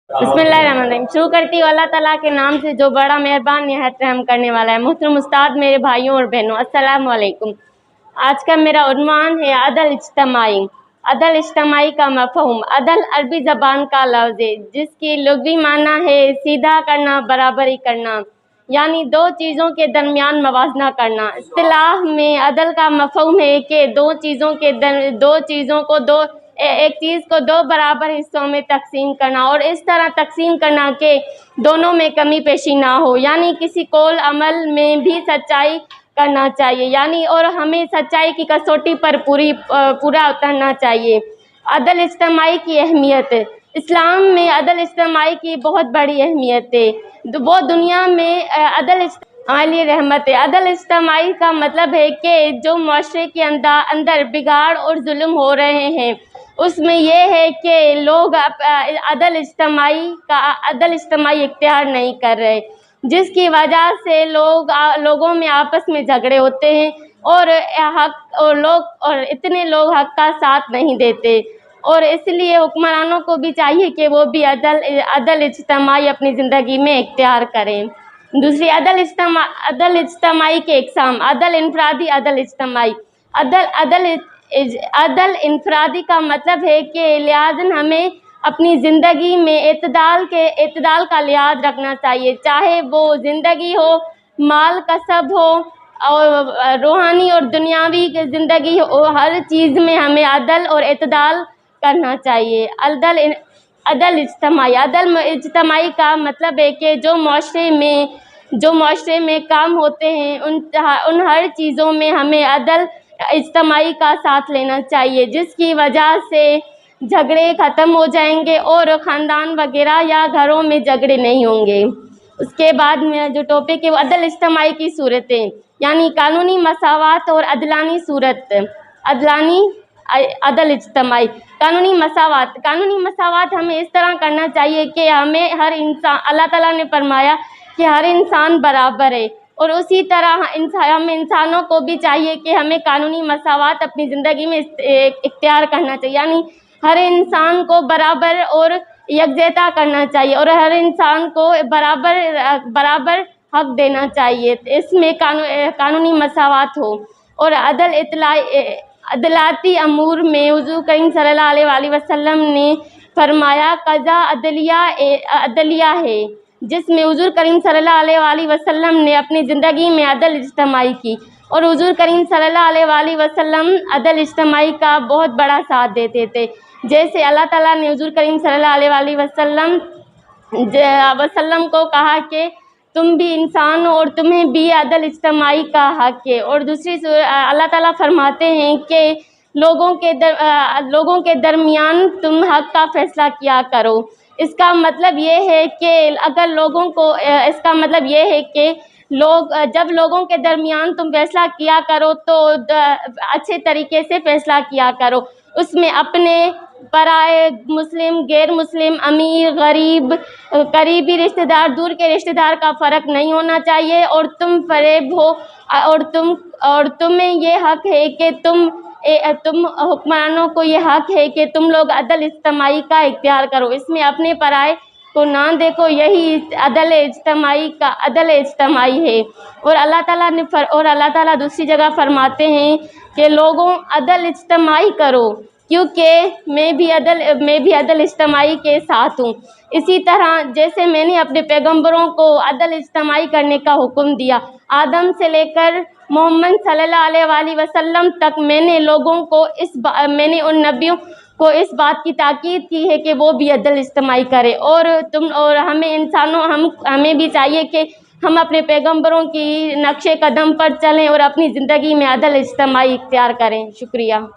बिस्मिल्लाहिर्रहमानिर्रहीम। शुरू करती हूँ अल्लाह ताला के नाम से जो बड़ा मेहरबान निहायत रहम करने वाला है। मोहतरम उस्ताद, मेरे भाइयों और बहनों, अस्सलाम वालेकुम। आज का मेरा उन्वान है अदल इज्तमाई। अदल इज्तमाई का मफ़हूम। अदल अरबी ज़बान का लफ्ज़ है जिसकी लुग़वी माना है सीधा करना, बराबरी करना, यानी दो चीज़ों के दरमियान मवाजना करना। इस्तिलाह में अदल का मफ़हूम है कि एक चीज़ को दो बराबर हिस्सों में तकसीम करना और इस तरह तकसीम करना कि दोनों में कमी पेशी ना हो, यानी किसी कौल अमल में भी सच्चाई करना चाहिए, यानी और हमें सच्चाई की कसौटी पर पूरा उतरना चाहिए। अदल इज्तमाई की अहमियत। इस्लाम में अदल इज्तमाई की बहुत बड़ी अहमियत है। वो दुनिया में अदल हमारे लिए रहमत है। अदल इज्तमाई का मतलब है कि जो मुआशरे के अंदर बिगाड़ और जुल्म हो रहे हैं उसमें यह है कि लोग अदल इज्तमाई इख्तियार नहीं कर रहे, जिसकी वजह से लोगों में आपस में झगड़े होते हैं और इतने लोग हक का साथ नहीं देते। और इसलिए हुक्मरानों को भी चाहिए कि वो भी अदल इज्तमाई अपनी ज़िंदगी में इख्तियार करें। दूसरी अदल इज्तमाई के इक़साम। अदल इनफरादी, अदल इज्तमाई। अदल इनफरादी का मतलब है कि लिहाज़न हमें अपनी ज़िंदगी में एतदाल का लिहाज रखना चाहिए, चाहे वो ज़िंदगी हो, माल कसब हो और रूहानी और दुनियावी ज़िंदगी हो, हर चीज़ में हमें अदल और एतदाल करना चाहिए। अदल इज्तमाई का मतलब है कि जो मुआशरे में काम होते हैं उन हर चीज़ों में हमें अदल इज्तमाई का साथ लेना चाहिए, जिसकी वजह से झगड़े ख़त्म हो जाएंगे और ख़ानदान वगैरह या घरों में झगड़े नहीं होंगे। उसके बाद मेरा जो टॉपिक है वो अदल इज्तमाई की सूरतें, यानी कानूनी मसावत और अदलानी सूरत। अदल इज्तमाई। कानूनी मसावत हमें इस तरह करना चाहिए कि हमें हर इंसान, अल्लाह ताला ने फरमाया कि हर इंसान बराबर है, और उसी तरह हम इंसानों को भी चाहिए कि हमें कानूनी मसावत अपनी ज़िंदगी में इख्तियार करना चाहिए, यानी हर इंसान को बराबर और यकजहता करना चाहिए और हर इंसान को बराबर हक देना चाहिए। इसमें कानूनी मसावत हो। और अदलाती अमूर में हुज़ूर करीम सल्लल्लाहु अलैहि वसल्लम ने फरमाया क़ज़ा अदलिया है, जिसमें हुज़ूर करीम सल्लल्लाहु अलैहि वसल्लम ने अपनी ज़िंदगी में अदल इज्तमाई की, और हुज़ूर करीम सल्लल्लाहु अलैहि वसल्लम अदल इज्तमाई का बहुत बड़ा साथ देते थे। जैसे अल्लाह ताला ने हुज़ूर करीम सल्लल्लाहु अलैहि वसल्लम को कहा कि तुम भी इंसान हो और तुम्हें भी अदल इज्तमाई का हक है। और दूसरी अल्लाह ताला फरमाते हैं कि लोगों के दरमियान तुम हक का फ़ैसला किया करो। इसका मतलब ये है कि जब लोगों के दरमियान तुम फ़ैसला किया करो तो अच्छे तरीके से फ़ैसला किया करो। उसमें अपने पराए, मुस्लिम, गैर मुस्लिम, अमीर, गरीब, करीबी रिश्तेदार, दूर के रिश्तेदार का फ़र्क नहीं होना चाहिए। और तुम फरेब हो और तुम्हें ये हक़ है कि तुम हुक्मरानों को ये हक़ है कि तुम लोग अदल इज्तमाई का इख्तियार करो, इसमें अपने पराए को ना देखो। यही अदल इज्तमाई है। और अल्लाह ताला दूसरी जगह फरमाते हैं कि लोगों अदल इज्तमाई करो, क्योंकि मैं भी अदल इज्तमाई के साथ हूँ। इसी तरह जैसे मैंने अपने पैगंबरों को अदल इज्तमाई करने का हुक्म दिया, आदम से लेकर मोहम्मद सल्लल्लाहु अलैहि वसल्लम तक, मैंने उन नबियों को इस बात की ताकीद की है कि वो भी अदल इज्तमाई करें। और हमें भी चाहिए कि हम अपने पैगंबरों की नक्शे कदम पर चलें और अपनी ज़िंदगी में अदल इज्तमाई इख्तियार करें। शुक्रिया।